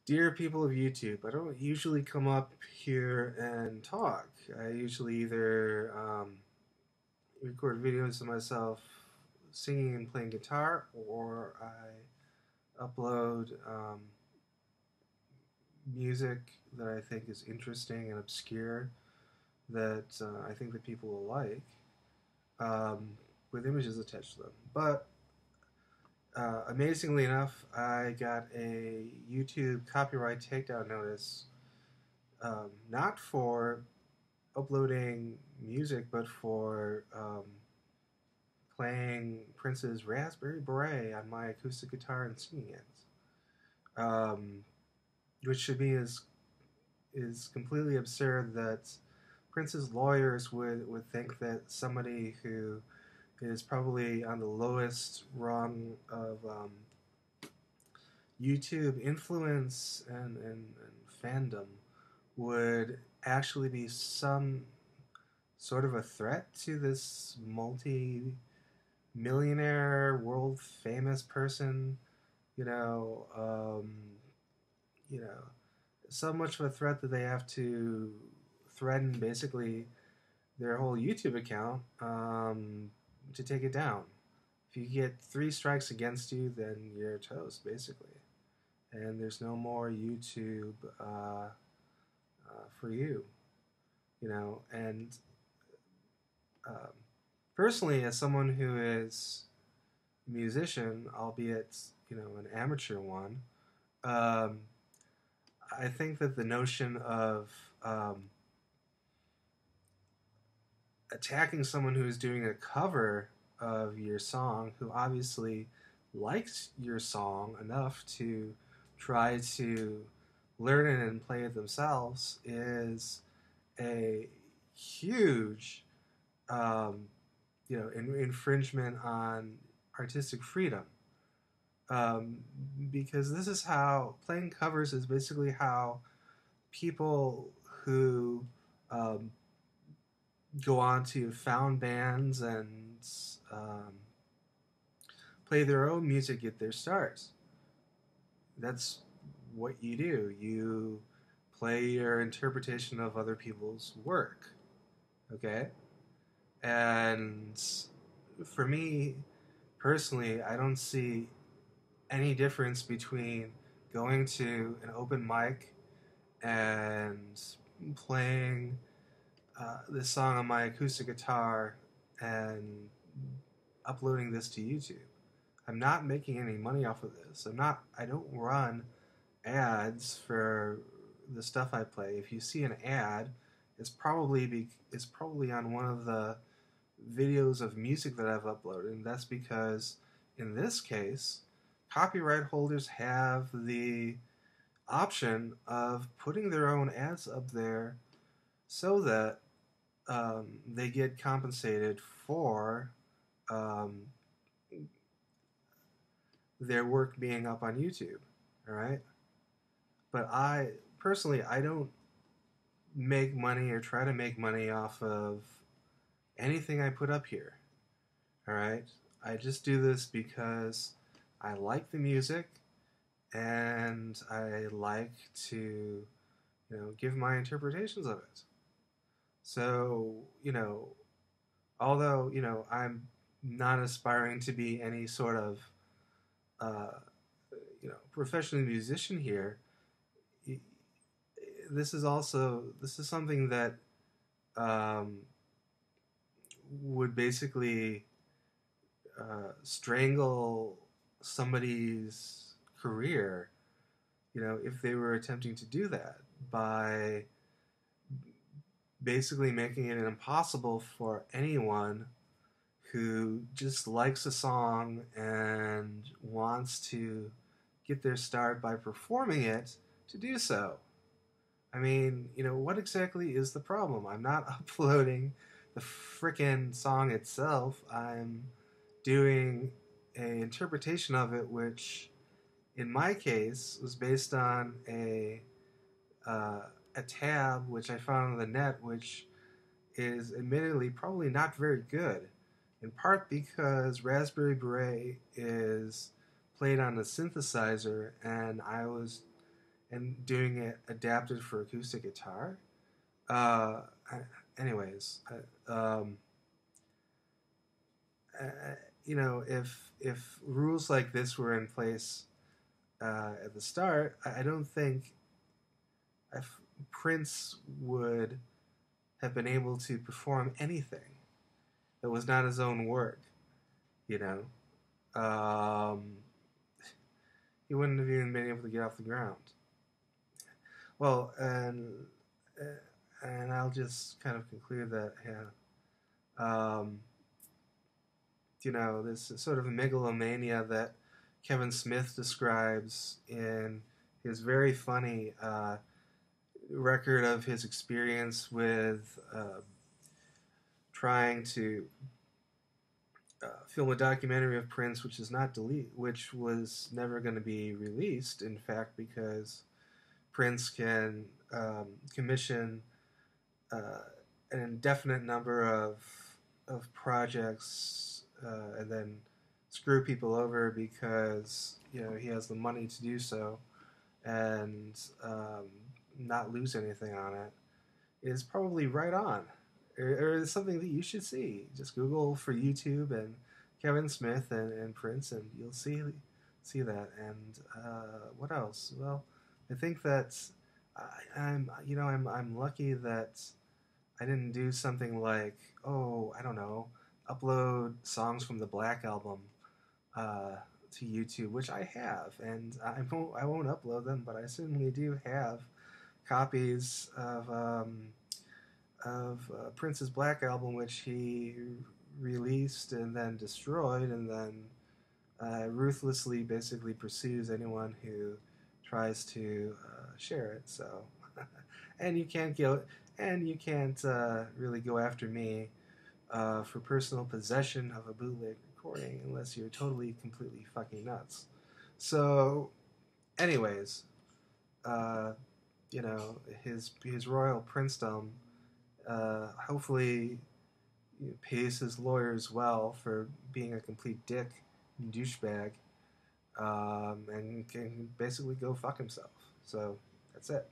Dear people of YouTube, I don't usually come up here and talk. I usually either record videos of myself singing and playing guitar, or I upload music that I think is interesting and obscure that I think that people will like, um, with images attached to them. But amazingly enough, I got a YouTube copyright takedown notice, not for uploading music, but for playing Prince's Raspberry Beret on my acoustic guitar and singing it, which to me is completely absurd. That Prince's lawyers would think that somebody who is probably on the lowest rung of YouTube influence and fandom would actually be some sort of a threat to this multi-millionaire, world famous person. You know, you know, so much of a threat that they have to threaten basically their whole YouTube account to take it down. If you get 3 strikes against you, then you're toast, basically. And there's no more YouTube for you, and um, personally, as someone who is a musician, albeit an amateur one, um, I think that the notion of attacking someone who is doing a cover of your song, who obviously likes your song enough to try to learn it and play it themselves, is a huge infringement on artistic freedom. Because this is how playing covers is basically how people who go on to found bands and play their own music get their stars. That's what you do. You play your interpretation of other people's work. Okay? And for me, personally, I don't see any difference between going to an open mic and playing this song on my acoustic guitar and uploading this to YouTube. I'm not making any money off of this. I don't run ads for the stuff I play. If you see an ad, it's probably on one of the videos of music that I've uploaded, and that's because in this case, copyright holders have the option of putting their own ads up there so that they get compensated for their work being up on YouTube. All right, but I don't make money or try to make money off of anything I put up here. All right, I just do this because I like the music and I like to, give my interpretations of it. So, although, I'm not aspiring to be any sort of, professional musician here, this is something that would basically strangle somebody's career, if they were attempting to do that by basically making it impossible for anyone who just likes a song and wants to get their start by performing it to do so. I mean, what exactly is the problem? I'm not uploading the frickin' song itself. I'm doing an interpretation of it, which, in my case, was based on a tab which I found on the net, which is admittedly probably not very good. In part because Raspberry Beret is played on a synthesizer, and and doing it adapted for acoustic guitar. Uh, anyways, uh, you know, if rules like this were in place at the start, I don't think if Prince would have been able to perform anything that was not his own work. You know, he wouldn't have even been able to get off the ground. Well, and I'll just kind of conclude that, um, you know, this sort of megalomania that Kevin Smith describes in his very funny record of his experience with trying to film a documentary of Prince, which was never going to be released. In fact, because Prince can commission an indefinite number of projects and then screw people over because you know he has the money to do so and not lose anything on it is probably right on. Or is something that you should see. Just Google for YouTube and Kevin Smith and Prince, and you'll see that. And what else? Well, I think that I'm lucky that I didn't do something like, oh, I don't know, upload songs from the Black Album to YouTube, which I have, and I won't upload them, but I certainly do have copies of Prince's Black Album, which he released and then destroyed, and then ruthlessly basically pursues anyone who tries to share it. So, and you can't really go after me for personal possession of a bootleg recording unless you're totally, completely fucking nuts. So, anyways, uh, you know, his royal princedom hopefully pays his lawyers well for being a complete dick and douchebag, and can basically go fuck himself. So that's it.